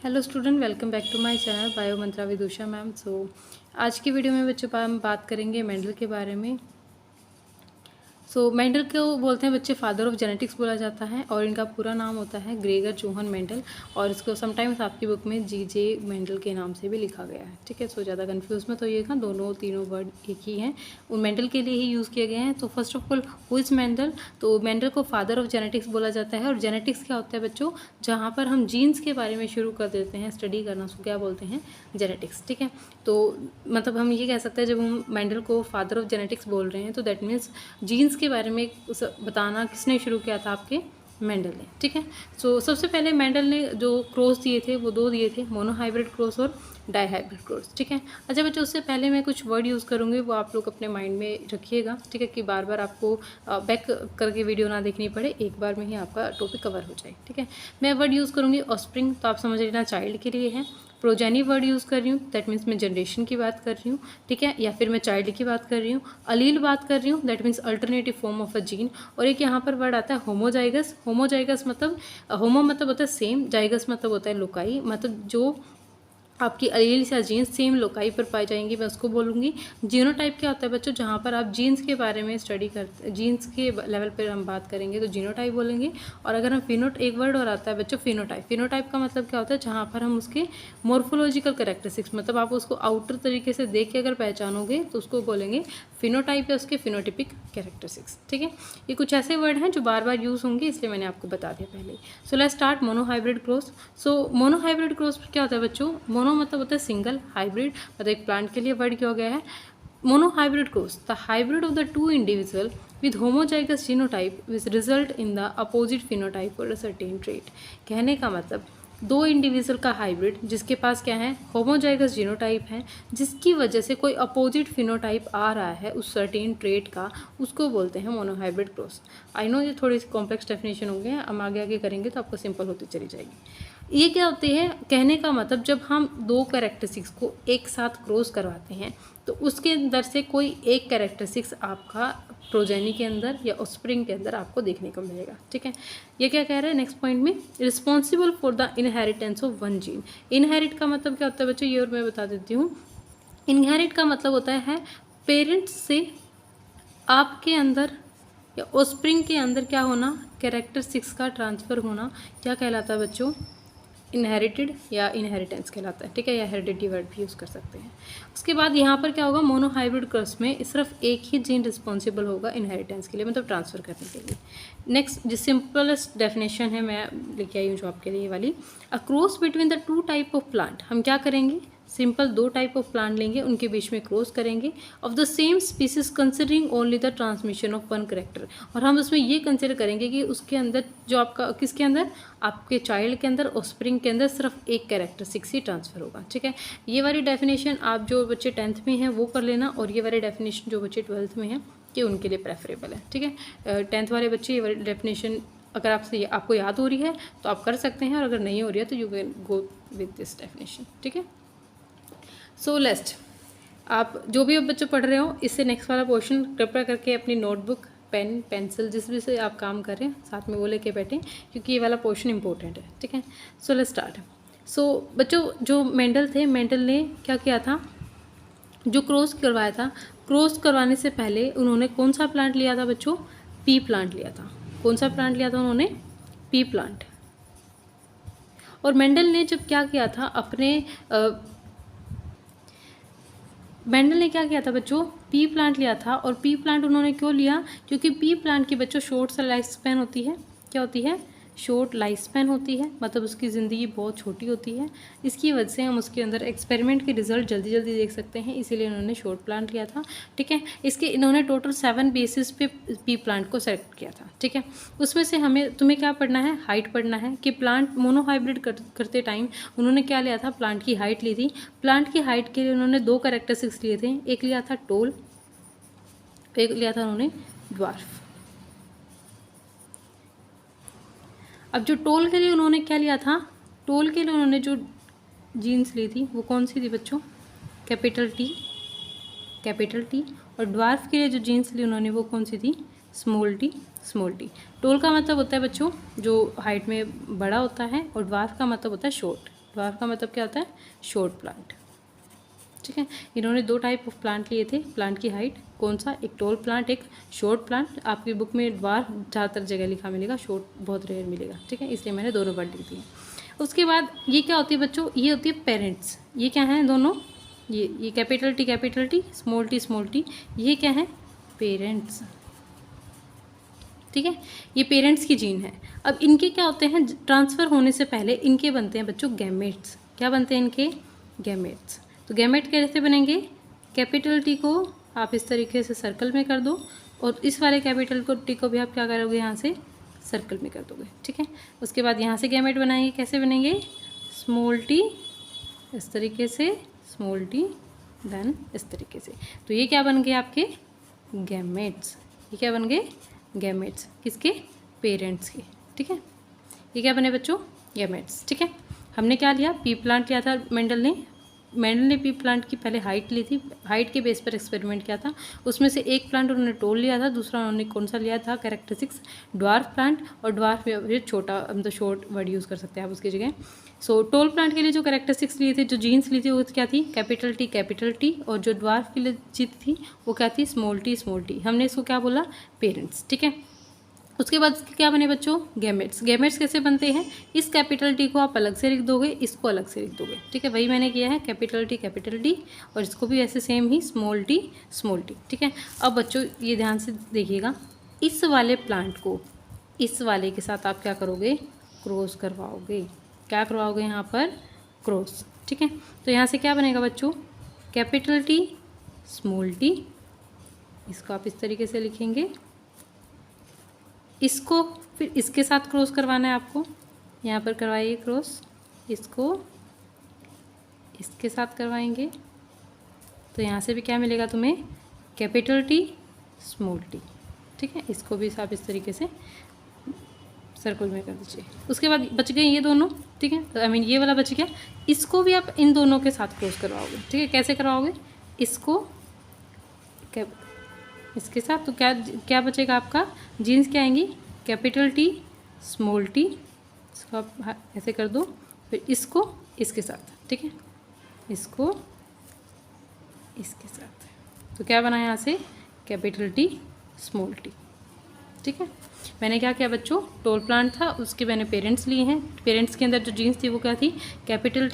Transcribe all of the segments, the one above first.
Hello student, welcome back to my channel bio mantra with Usha ma'am. आज की video में बच्चों हम बात करेंगे मेंडल के बारे में। मेंडल को बोलते हैं बच्चे फादर ऑफ जेनेटिक्स बोला जाता है और इनका पूरा नाम होता है ग्रेगर जोहन मेंडल और इसको समटाइम्स आपकी बुक में जीजे मेंडल के नाम से भी लिखा गया है। ठीक है, ज़्यादा कंफ्यूज मत होइएगा, तीनों वर्ड एक ही हैं, उन मेंडल के लिए ही यूज़ किए गए हैं। तो first of all who is Mendel? तो मेंडल को फादर ऑफ जेनेटिक्स बोला जाता है। और जेनेटिक्स क्या होता है बच्चों? जहाँ पर हम जीन्स के बारे में शुरू कर देते हैं स्टडी करना, उसको क्या बोलते हैं? जेनेटिक्स। ठीक है, तो मतलब हम ये कह सकते हैं जब हम मेंडल को फादर ऑफ जेनेटिक्स बोल रहे हैं तो दैट मीन्स जीन्स के बारे में बताना किसने शुरू किया था? आपके मेंडल ने। ठीक है, सबसे पहले मेंडल ने जो क्रॉस दिए थे वो दो दिए थे, मोनोहाइब्रिड क्रॉस और डाईहाइब्रिड क्रॉस। ठीक है, अच्छा बच्चों, उससे पहले मैं कुछ वर्ड यूज़ करूँगी, वो आप लोग अपने माइंड में रखिएगा। ठीक है, कि बार बार आपको बैक करके वीडियो ना देखनी पड़े, एक बार में ही आपका टॉपिक कवर हो जाए। ठीक है, मैं वर्ड यूज़ करूँगी ऑस्प्रिंग, तो आप समझ लेना चाइल्ड के लिए है। प्रोजेनी वर्ड यूज़ कर रही हूँ, दैट मीन्स मैं जनरेशन की बात कर रही हूँ। ठीक है, या फिर मैं चाइल्ड की बात कर रही हूँ। अलील बात कर रही हूँ, that means alternative form of a gene. और एक यहाँ पर वर्ड आता है होमोजाइगस। होमोजाइगस मतलब होमो मतलब होता है सेम, जाइगस मतलब होता है लोकाई, मतलब जो आपकी अलील या जीन्स सेम लोकाई पर पाई जाएंगी, मैं उसको बोलूँगी। जीनोटाइप क्या होता है बच्चों? जहाँ पर आप जीन्स के बारे में स्टडी करते, जीन्स के लेवल पर हम बात करेंगे तो जीनोटाइप बोलेंगे। और अगर हम एक वर्ड और आता है बच्चों फिनोटाइप। फिनोटाइप का मतलब क्या होता है? जहाँ पर हम उसके मॉर्फोलॉजिकल कैरेक्टरिस्टिक्स, मतलब आप उसको आउटर तरीके से देख के अगर पहचानोगे तो उसको बोलेंगे फिनोटाइप या उसके फिनोटिपिक कैरेक्टरिस्टिक्स। ठीक है, ये कुछ ऐसे वर्ड हैं जो बार बार यूज़ होंगे, इसलिए मैंने आपको बता दिया पहले। So let's start monohybrid cross. Monohybrid cross क्या होता है बच्चों? मोनो मतलब होता है सिंगल, हाइब्रिड मतलब एक प्लांट के लिए वर्ड क्या हो गया है? Monohybrid cross, the hybrid of the two individual with homozygous genotype which result in the opposite phenotype or a certain trait। कहने का मतलब दो इंडिविजुअल का हाइब्रिड जिसके पास क्या है? होमोजाइगस जीनोटाइप है, जिसकी वजह से कोई अपोजिट फिनोटाइप आ रहा है उस सर्टेन ट्रेट का, उसको बोलते हैं मोनोहाइब्रिड क्रॉस। आई नो ये थोड़ी सी कॉम्प्लेक्स डेफिनेशन होंगे, हम आगे आगे करेंगे तो आपको सिंपल होती चली जाएगी। ये क्या होती है? कहने का मतलब जब हम दो कैरेक्टरिस्टिक्स को एक साथ क्रॉस करवाते हैं तो उसके अंदर से कोई एक कैरेक्टरिस्टिक्स आपका प्रोजेनी के अंदर या ऑस्प्रिंग के अंदर आपको देखने को मिलेगा। ठीक है, ये क्या कह रहा है नेक्स्ट पॉइंट में? Responsible for the inheritance of one gene. Inherit का मतलब क्या होता है बच्चों? ये और मैं बता देती हूँ। इनहेरिट का मतलब होता है पेरेंट्स से आपके अंदर या ऑस्प्रिंग के अंदर क्या होना? कैरेक्टरिस्टिक्स का ट्रांसफ़र होना। क्या कहलाता है बच्चों? इनहेरिटेड या इनहेरिटेंस कहलाता है। ठीक है, या हेरिडिटी वर्ड भी यूज़ कर सकते हैं। उसके बाद यहाँ पर क्या होगा? मोनोहाइब्रिड क्रॉस में सिर्फ एक ही जीन रिस्पॉन्सिबल होगा इनहेरिटेंस के लिए, मतलब ट्रांसफ़र करने के लिए। नेक्स्ट जो सिंपलेस्ट डेफिनेशन है मैं लेके आई हूँ जो आपके लिए वाली, a cross between the two type of plant. हम क्या करेंगे? सिंपल दो टाइप ऑफ प्लांट लेंगे, उनके बीच में क्रॉस करेंगे of the same species considering only the transmission of one character. और हम उसमें ये कंसिडर करेंगे कि उसके अंदर जो आपका किसके अंदर? आपके चाइल्ड के अंदर, ऑस्प्रिंग के अंदर सिर्फ एक कैरेक्टरिस्टिक्स ही ट्रांसफ़र होगा। ठीक है, ये वाली डेफिनेशन आप जो बच्चे 10th में हैं वो कर लेना, और ये वाली डेफिनेशन जो बच्चे 12th में हैं कि उनके लिए प्रेफरेबल है। ठीक है, 10th वाले बच्चे ये वाली डेफिनेशन अगर आपको याद हो रही है तो आप कर सकते हैं, और अगर नहीं हो रही है तो you can go with this definition. ठीक है, सो लेट्स, आप जो भी अब बच्चे पढ़ रहे हो इससे नेक्स्ट वाला पोर्शन कृपया करके अपनी नोटबुक, पेन, पेंसिल जिस भी से आप काम कर रहे हैं साथ में वो लेके बैठें, क्योंकि ये वाला पोर्शन इंपॉर्टेंट है। ठीक है, सो लेट्स स्टार्ट। बच्चों जो मेंडल थे, मेंडल ने क्या किया था? जो क्रॉस करवाया था, क्रॉस करवाने से पहले उन्होंने कौन सा प्लांट लिया था बच्चों? पी प्लांट लिया था। कौन सा प्लांट लिया था उन्होंने? P plant. और मेंडल ने जब क्या किया था मेंडल ने क्या किया था बच्चों? पी प्लांट लिया था। और पी प्लांट उन्होंने क्यों लिया? क्योंकि पी प्लांट की बच्चों शॉर्ट सा लाइफ स्पैन होती है। क्या होती है? शॉर्ट लाइफ स्पैन होती है, मतलब उसकी ज़िंदगी बहुत छोटी होती है। इसकी वजह से हम उसके अंदर एक्सपेरिमेंट के रिजल्ट जल्दी जल्दी देख सकते हैं, इसीलिए इन्होंने शॉर्ट प्लांट लिया था। ठीक है, इन्होंने टोटल 7 बेसिस पे पी प्लांट को सेलेक्ट किया था। ठीक है, उसमें से तुम्हें क्या पढ़ना है? हाइट पढ़ना है कि प्लांट मोनोहाइब्रिड करते टाइम उन्होंने क्या लिया था? प्लांट की हाइट ली थी। प्लांट की हाइट के लिए उन्होंने दो कैरेक्टरिस्टिक्स लिए थे, एक लिया था टोल, एक लिया था उन्होंने ड्वार्फ। अब जो टोल के लिए उन्होंने क्या लिया था? टोल के लिए उन्होंने जो जीन्स ली थी वो कौन सी थी बच्चों? Capital T. और ड्वार्फ के लिए जो जीन्स ली उन्होंने वो कौन सी थी? Small T. टोल का मतलब होता है बच्चों जो हाइट में बड़ा होता है, और ड्वार्फ का मतलब होता है शॉर्ट। ड्वार्फ का मतलब क्या होता है, शॉर्ट प्लांट। ठीक है, इन्होंने दो टाइप ऑफ प्लांट लिए थे, प्लांट की हाइट, कौन सा, एक टॉल प्लांट, एक शॉर्ट प्लांट। आपकी बुक में ड्वार्फ ज़्यादातर जगह लिखा मिलेगा, शॉर्ट बहुत रेयर मिलेगा। ठीक है, इसलिए मैंने दोनों वर्ड लिख दिए। उसके बाद ये क्या होती है बच्चों, ये होती है पेरेंट्स। ये क्या है दोनों, ये कैपिटल टी, स्मॉल टी, ये क्या है, पेरेंट्स। ठीक है, ये पेरेंट्स की जीन है। अब इनके क्या होते हैं, ट्रांसफ़र होने से पहले इनके बनते हैं बच्चों गैमेट्स। क्या बनते हैं इनके, गैमेट्स। तो गैमेट कैसे बनेंगे, कैपिटल टी को आप इस तरीके से सर्कल में कर दो, और इस वाले कैपिटल को टी को भी आप क्या करोगे, यहाँ से सर्कल में कर दोगे। ठीक है, उसके बाद यहाँ से गैमेट बनाएंगे, कैसे बनेंगे, स्मॉल टी इस तरीके से, स्मॉल टी देन इस तरीके से। तो ये क्या बन गए आपके गैमेट्स। ये क्या बन गए, गैमेट्स, किसके, पेरेंट्स के। ठीक है, ये क्या बने बच्चों, गैमेट्स। ठीक है, हमने क्या लिया, पी प्लांट लिया था मेंडल ने पी प्लांट की पहले हाइट ली थी, हाइट के बेस पर एक्सपेरिमेंट किया था। उसमें से एक प्लांट उन्होंने टोल लिया था, दूसरा उन्होंने कौन सा लिया था, कैरेक्टरिस्टिक्स, ड्वार्फ प्लांट। और ड्वार्फ में छोटा, हम तो शॉर्ट वर्ड यूज़ कर सकते हैं आप उसकी जगह। सो टोल प्लांट के लिए जो कैरेक्टरिस्टिक्स लिए थे, जो जीन्स ली थी, वो क्या थी, कैपिटल टी, और जो ड्वार्फ के लिए जीत थी वो क्या थी, स्मॉल टी। हमने इसको क्या बोला, पेरेंट्स। ठीक है, उसके बाद क्या बने बच्चों, गैमेट्स। गैमेट्स कैसे बनते हैं, इस कैपिटल टी को आप अलग से लिख दोगे, इसको अलग से लिख दोगे। ठीक है, वही मैंने किया है, कैपिटल टी, और इसको भी ऐसे सेम ही स्मॉल टी। ठीक है, अब बच्चों ये ध्यान से देखिएगा, इस वाले प्लांट को इस वाले के साथ आप क्या करोगे, क्रॉस करवाओगे। क्या करवाओगे यहाँ पर, क्रॉस। ठीक है, तो यहाँ से क्या बनेगा बच्चों, कैपिटल टी, स्मॉल टी, इसको आप इस तरीके से लिखेंगे। इसको फिर इसके साथ क्रॉस करवाना है आपको, यहाँ पर करवाइए क्रॉस, इसको इसके साथ करवाएंगे, तो यहाँ से भी क्या मिलेगा तुम्हें, कैपिटल टी, स्मॉल टी। ठीक है, इसको भी आप इस तरीके से सर्कल में कर दीजिए। उसके बाद बच गए ये दोनों। ठीक है, तो ये वाला बच गया, इसको भी आप इन दोनों के साथ क्रॉस करवाओगे। ठीक है, कैसे करवाओगे, इसको इसके साथ, तो क्या बचेगा आपका, जीन्स क्या आएंगी, कैपिटल टी, स्मॉल टी, इसको आप ऐसे कर दो, फिर इसको इसके साथ। ठीक है, इसको इसके साथ, तो क्या बना यहाँ से, कैपिटल टी, स्मॉल टी। ठीक है, मैंने क्या किया बच्चों, टोल प्लांट था, उसके मैंने पेरेंट्स लिए हैं। पेरेंट्स के अंदर जो जीन्स थी वो क्या थी, कैपिटल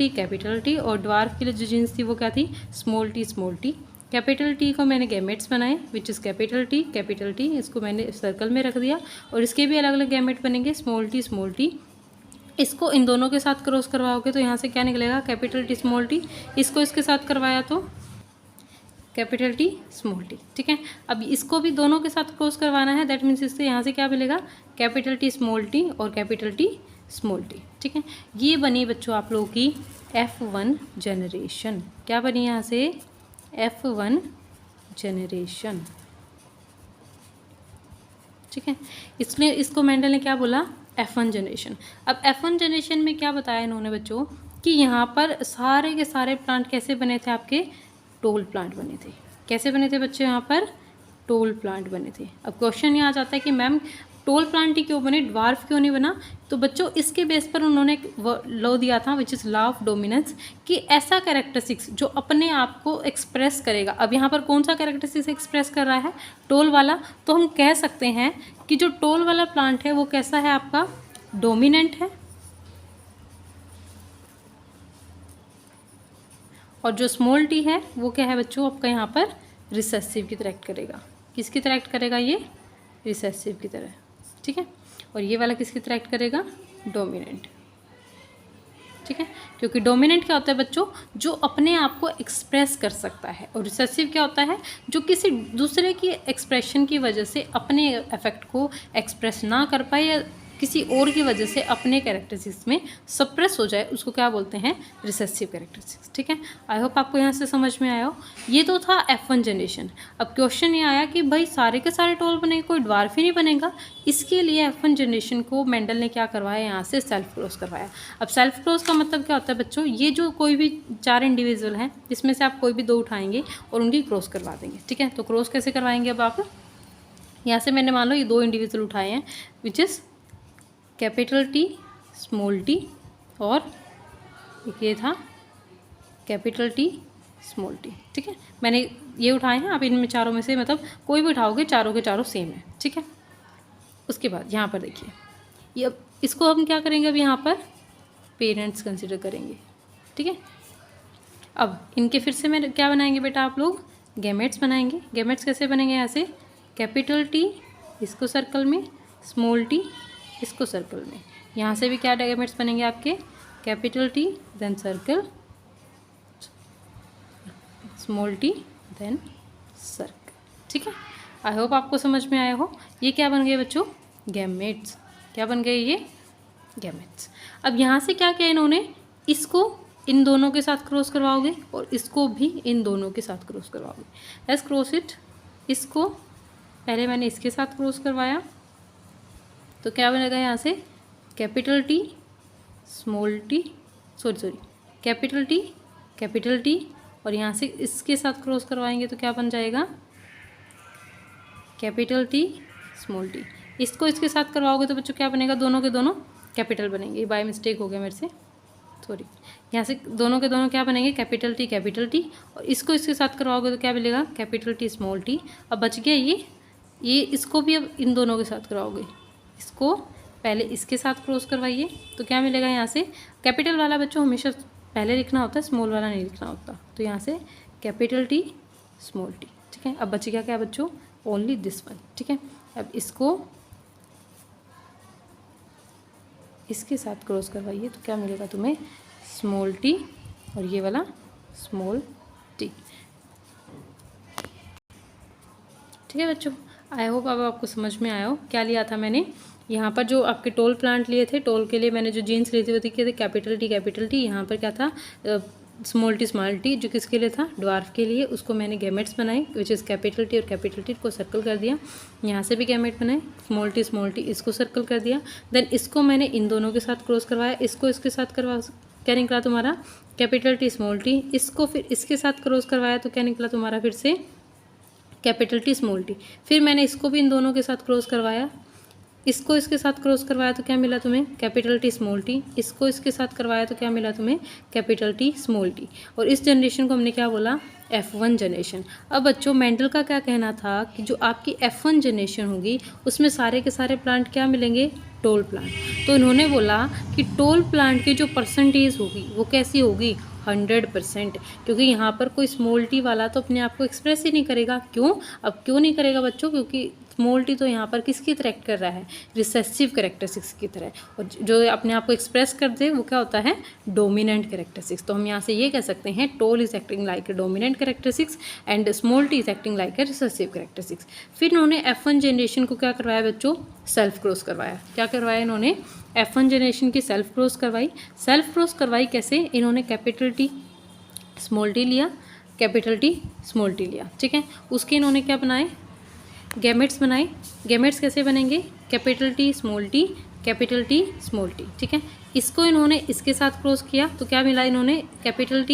टी, और ड्वार्फ के लिए जो जीन्स थी वो क्या थी, स्मॉल टी। कैपिटल टी को मैंने गैमेट्स बनाए, विच इज़ कैपिटल टी, इसको मैंने सर्कल में रख दिया, और इसके भी अलग अलग गैमेट बनेंगे, स्मॉल टी। इसको इन दोनों के साथ क्रॉस करवाओगे तो यहाँ से क्या निकलेगा, कैपिटल टी, स्मॉल टी। इसको इसके साथ करवाया तो कैपिटल टी, स्मॉल टी। ठीक है, अब इसको भी दोनों के साथ क्रॉस करवाना है, दैट मीन्स इससे यहाँ से क्या मिलेगा, कैपिटल टी, स्मॉल टी, और कैपिटल टी, स्मॉल टी। ठीक है, ये बनी बच्चों आप लोगों की F1 जनरेशन। क्या बनी यहाँ से, F1 जनरेशन। ठीक है, इसलिए इसको मेंडल ने क्या बोला, F1 जनरेशन। अब F1 जनरेशन में क्या बताया इन्होंने बच्चों, कि यहाँ पर सारे के सारे प्लांट कैसे बने थे, आपके टोल प्लांट बने थे। कैसे बने थे बच्चे, यहाँ पर टोल प्लांट बने थे। अब क्वेश्चन ये आ जाता है कि मैम टोल प्लांट ही क्यों बने, ड्वार्फ क्यों नहीं बना। तो बच्चों इसके बेस पर उन्होंने एक लॉ दिया था, which is law of dominance, कि ऐसा कैरेक्टरिस्टिक्स जो अपने आप को एक्सप्रेस करेगा। अब यहाँ पर कौन सा कैरेक्टरिस्टिक्स एक्सप्रेस कर रहा है, टोल वाला, तो हम कह सकते हैं कि जो टोल वाला प्लांट है वो कैसा है, आपका डोमिनेंट है, और जो स्मॉल टी है वो क्या है बच्चों, आपका यहाँ पर रिसेसिव की तरह एक्ट करेगा। किसकी तरह एक्ट करेगा, ये रिसेसिव की तरह। ठीक है, और ये वाला किसकी तरह एक्ट करेगा, डोमिनेंट। ठीक है, क्योंकि डोमिनेंट क्या होता है बच्चों, जो अपने आप को एक्सप्रेस कर सकता है, और रिसेसिव क्या होता है, जो किसी दूसरे की एक्सप्रेशन की वजह से अपने इफेक्ट को एक्सप्रेस ना कर पाए, या किसी और की वजह से अपने कैरेक्टरिस्टिक्स में सप्रेस हो जाए, उसको क्या बोलते हैं, रिसेसिव कैरेक्टरिस्टिक्स। ठीक है, आई होप आपको यहाँ से समझ में आया हो। ये तो था F1 जनरेशन। अब क्वेश्चन ये आया कि भाई सारे के सारे टोल बनेंगे, कोई ड्वार्फ ही नहीं बनेगा। इसके लिए F1 जनरेशन को मेंडल ने क्या करवाया, यहाँ से सेल्फ क्रॉस करवाया। अब सेल्फ क्रॉस का मतलब क्या होता है बच्चों, ये जो कोई भी 4 इंडिविजुअल हैं, इसमें से आप कोई भी 2 उठाएंगे और उनकी क्रॉस करवा देंगे। ठीक है, तो क्रॉस कैसे करवाएंगे, अब आप यहाँ से मैंने मान लो ये 2 इंडिविजुअल उठाए हैं, which is capital T, small T, और एक ये था कैपिटल टी स्मॉल टी, ठीक है। मैंने ये उठाए हैं, आप इनमें चारों में से मतलब कोई भी उठाओगे, चारों के चारों सेम है, ठीक है। उसके बाद यहाँ पर देखिए, ये अब इसको हम क्या करेंगे, अब यहाँ पर पेरेंट्स कंसिडर करेंगे, ठीक है। अब इनके फिर से मैं क्या बनाएंगे बेटा, आप लोग गैमेट्स बनाएंगे। गैमेट्स कैसे बनेंगे, यहाँ से कैपिटल टी इसको सर्कल में, स्मॉल टी इसको सर्कल में। यहाँ से भी क्या गैमेट्स बनेंगे आपके, capital T then circle, small T then circle, ठीक है। आई होप आपको समझ में आया हो। ये क्या बन गए बच्चों, गैमेट्स। क्या बन गए ये, गैमेट्स। अब यहाँ से क्या किया इन्होंने, इसको इन दोनों के साथ क्रॉस करवाओगे और इसको भी इन दोनों के साथ क्रॉस करवाओगे। Let's cross it. इसको पहले मैंने इसके साथ क्रॉस करवाया तो क्या बनेगा, यहाँ से capital T small T, sorry capital T, और यहाँ से इसके साथ क्रॉस करवाएंगे तो क्या बन जाएगा, कैपिटल टी स्मॉल टी। इसको इसके साथ करवाओगे तो बच्चों क्या बनेगा, दोनों के दोनों कैपिटल बनेंगे। बाय मिस्टेक हो गया मेरे से, सॉरी। यहाँ से दोनों के दोनों क्या बनेंगे, कैपिटल टी, और इसको इसके साथ करवाओगे तो क्या मिलेगा, कैपिटल टी स्मॉल टी। अब बच गया ये इसको भी अब इन दोनों के साथ करवाओगे। इसको पहले इसके साथ क्रॉस करवाइए तो क्या मिलेगा, यहाँ से कैपिटल वाला बच्चों हमेशा पहले लिखना होता है, स्मॉल वाला नहीं लिखना होता। तो यहाँ से कैपिटल टी स्मॉल टी, ठीक है। अब बच गया क्या बच्चों, ओनली दिस वन, ठीक है। अब इसको इसके साथ क्रॉस करवाइए तो क्या मिलेगा तुम्हें, स्मॉल टी, और ये वाला स्मॉल टी, ठीक है बच्चों। आई होप अब आपको समझ में आया हो। क्या लिया था मैंने यहाँ पर, जो आपके टोल प्लांट लिए थे, टोल के लिए मैंने जो जीन्स ली थी वो देखिए थे कैपिटल टी। यहाँ पर क्या था, स्मॉल टी, जो किसके लिए था, ड्वार्फ के लिए। उसको मैंने गैमेट्स बनाए विच इज़ कैपिटल टी, और कैपिटल टी को सर्कल कर दिया। यहाँ से भी गैमेट बनाए, स्मॉल टी इसको सर्कल कर दिया। देन इसको मैंने इन दोनों के साथ क्रॉस करवाया, इसको इसके साथ करवा, क्या निकला तुम्हारा, कैपिटल टी स्मॉल टी। इसको फिर इसके साथ क्रॉस करवाया तो क्या निकला तुम्हारा, फिर से कैपिटल टी स्मॉल टी। फिर मैंने इसको भी इन दोनों के साथ क्रॉस करवाया, इसको इसके साथ क्रॉस करवाया तो क्या मिला तुम्हें, कैपिटल टी स्मॉल टी। इसको इसके साथ करवाया तो क्या मिला तुम्हें, कैपिटल टी स्मॉल टी। और इस जनरेशन को हमने क्या बोला, F1 जनरेशन। अब बच्चों मेंडल का क्या कहना था कि जो आपकी F1 जनरेशन होगी उसमें सारे के सारे प्लांट क्या मिलेंगे, टोल प्लांट। तो इन्होंने बोला कि टोल प्लांट की जो परसेंटेज होगी वो कैसी होगी, 100%। क्योंकि यहाँ पर कोई स्मॉल टी वाला तो अपने आप को एक्सप्रेस ही नहीं करेगा। क्यों, अब क्यों नहीं करेगा बच्चों, क्योंकि स्मॉल टी तो यहाँ पर किसकी तरह एक्ट कर रहा है, रिसेसिव कैरेक्टरिस्टिक्स की तरह। और जो अपने आप को एक्सप्रेस कर दे वो क्या होता है, डोमिनेंट कैरेक्टरिस्टिक्स। तो हम यहाँ से ये कह सकते हैं toll is acting like a dominant characteristics and small T is acting like a recessive characteristics. फिर इन्होंने F1 जनरेशन को क्या करवाया बच्चों, सेल्फ क्रॉस करवाया। क्या करवाया इन्होंने, F1 जनरेशन की सेल्फ क्रॉस करवाई। सेल्फ क्रॉस करवाई कैसे, इन्होंने कैपिटल टी स्मॉल टी लिया, कैपिटल टी स्मॉल टी लिया, ठीक है। उसके इन्होंने क्या बनाए, गैमेट्स बनाए। गैमेट्स कैसे बनेंगे, capital T small T, capital T small T, ठीक है। इसको इन्होंने इसके साथ क्रॉस किया तो क्या मिला इन्होंने, कैपिटल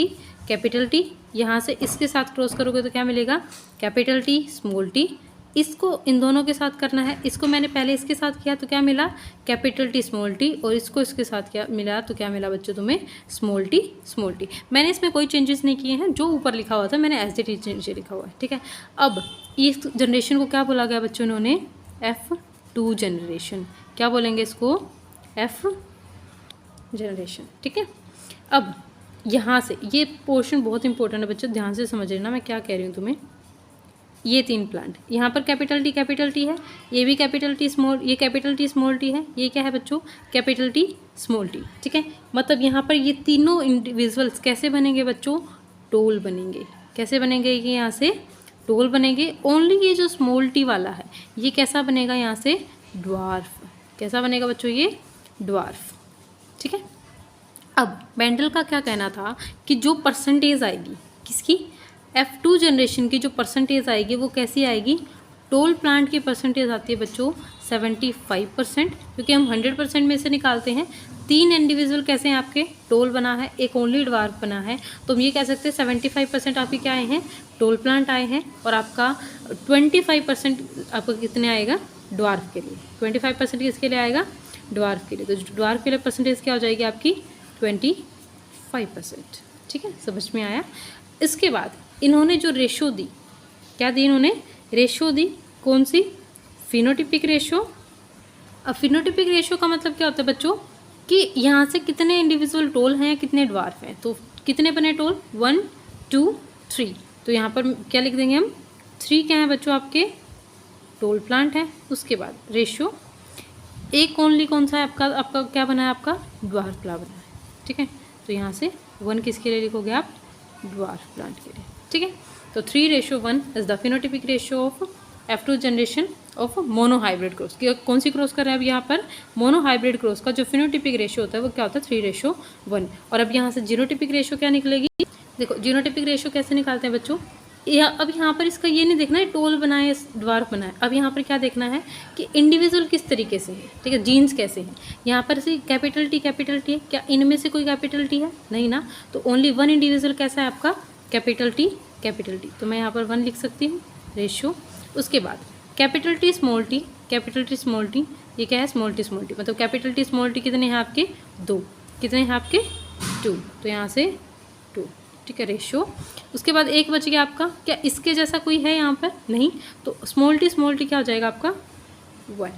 टी। यहाँ से इसके साथ क्रॉस करोगे तो क्या मिलेगा, कैपिटल टी स्मॉल टी। इसको इन दोनों के साथ करना है। इसको मैंने पहले इसके साथ किया तो क्या मिला, कैपिटल टी स्मॉल टी, और इसको इसके साथ क्या मिला तो क्या मिला बच्चों तुम्हें, स्मॉल टी। मैंने इसमें कोई चेंजेस नहीं किए हैं, जो ऊपर लिखा हुआ था मैंने एज इट इज नीचे लिखा हुआ है, ठीक है। अब इस जनरेशन को क्या बोला गया बच्चों, इन्होंने F2 जनरेशन। क्या बोलेंगे इसको, F जनरेशन, ठीक है। अब यहाँ से ये पोर्शन बहुत इंपॉर्टेंट है बच्चों, ध्यान से समझ लेना मैं क्या कह रही हूँ तुम्हें। ये 3 प्लांट, यहाँ पर कैपिटल टी है, ये भी कैपिटल टी स्मॉल, ये कैपिटल टी स्मॉल टी है, ये क्या है बच्चों, कैपिटल टी स्मॉल टी, ठीक है। मतलब यहाँ पर ये तीनों इंडिविजुअल्स कैसे बनेंगे बच्चों, टोल बनेंगे। कैसे बनेंगे, ये यहाँ से टोल बनेंगे। ओनली ये जो स्मॉल टी वाला है ये कैसा बनेगा, यहाँ से ड्वार्फ। कैसा बनेगा बच्चों, ये ड्वार्फ, ठीक है। अब मेंडल का क्या कहना था कि जो परसेंटेज आएगी किसकी, F2 जनरेशन की जो परसेंटेज आएगी वो कैसी आएगी, टोल प्लांट की परसेंटेज आती है बच्चों 75%, क्योंकि हम 100% में से निकालते हैं। 3 इंडिविजुअल कैसे हैं आपके, टोल बना है, एक ओनली ड्वार्फ बना है। तो हम ये कह सकते हैं 75% आपके क्या आए हैं, टोल प्लांट आए हैं, और आपका 25% आपका कितने आएगा, ड्वार्फ के लिए। 25% किसके लिए आएगा, ड्वार्फ के लिए। तो ड्वार्फ के लिए परसेंटेज क्या हो जाएगी आपकी 25। 5%। ठीक है, समझ में आया। इसके बाद इन्होंने जो रेशो दी, क्या दी इन्होंने? रेशो दी। कौन सी? Phenotypic ratio. अब फिनोटिपिक रेशो का मतलब क्या होता है बच्चों कि यहाँ से कितने इंडिविजुअल टोल हैं या कितने ड्वार्फ हैं। तो कितने बने टोल? 1 2 3। तो यहाँ पर क्या लिख देंगे हम? 3 क्या है बच्चों? आपके टोल प्लांट है। उसके बाद रेशो एक ओनली कौन सा है आपका? आपका क्या बना है? आपका ड्वार्फ प्लांट बना है। ठीक है, तो यहाँ से 1 किसके लिए लिखोगे आप? ड्वार्फ प्लांट के लिए। ठीक है, तो 3:1 is the phenotypic ratio of F2 generation of monohybrid cross. कौन सी क्रॉस कर रहे हैं अब यहाँ पर? मोनोहाइब्रिड क्रॉस का जो फिनोटिपिक रेशियो होता है वो क्या होता है? 3:1। और अब यहाँ से जीनोटिपिक रेशियो क्या निकलेगी? देखो जीनोटिपिक रेशियो कैसे निकालते हैं बच्चों? अब यहाँ पर इसका ये नहीं देखना है टोल बना है ड्वार्फ बना है। अब यहाँ पर क्या देखना है कि इंडिविजुअल किस तरीके से है। ठीक है, जीन्स कैसे हैं। यहाँ पर से कैपिटल टी है, क्या इनमें से कोई कैपिटल टी है? नहीं ना। तो ओनली 1 इंडिविजुअल कैसा है आपका? Capital T. तो मैं यहाँ पर 1 लिख सकती हूँ रेशियो। उसके बाद कैपिटल टी स्मॉल टी, ये क्या है? स्मॉल टी मतलब कैपिटल टी स्मॉल टी कितने हैं आपके? 2। कितने हैं आपके? 2। तो यहाँ से 2। ठीक है, रेशियो। उसके बाद एक बच गया आपका, क्या इसके जैसा कोई है यहाँ पर? नहीं। तो स्मॉल टी क्या हो जाएगा आपका? 1।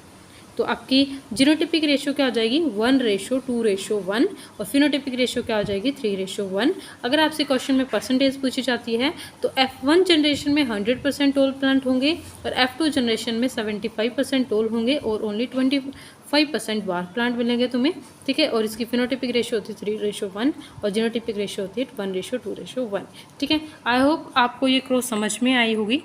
तो आपकी जीनोटिपिक रेशियो क्या हो जाएगी? 1:2:1। और फिनोटिपिक रेशियो क्या हो जाएगी? 3:1। अगर आपसे क्वेश्चन में परसेंटेज पूछी जाती है तो F1 जनरेशन में 100% टोल प्लांट होंगे और F2 जनरेशन में 75% टोल होंगे और ओनली 25% ड्वार्फ प्लांट मिलेंगे तुम्हें। ठीक है, और इसकी फिनोटिपिक रेशियो होती है 3:1 और जीनोटिपिक रेशियो होती है 1:2:1। ठीक है, आई होप आपको ये क्रॉस समझ में आई होगी।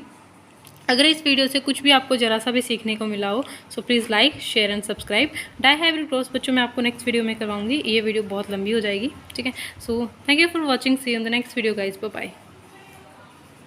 अगर इस वीडियो से कुछ भी आपको जरा सा भी सीखने को मिला हो so please like, share and subscribe. Dihybrid cross बच्चों मैं आपको नेक्स्ट वीडियो में करवाऊंगी। ये वीडियो बहुत लंबी हो जाएगी। ठीक है, so thank you for watching. See you in the next video guys. Bye bye.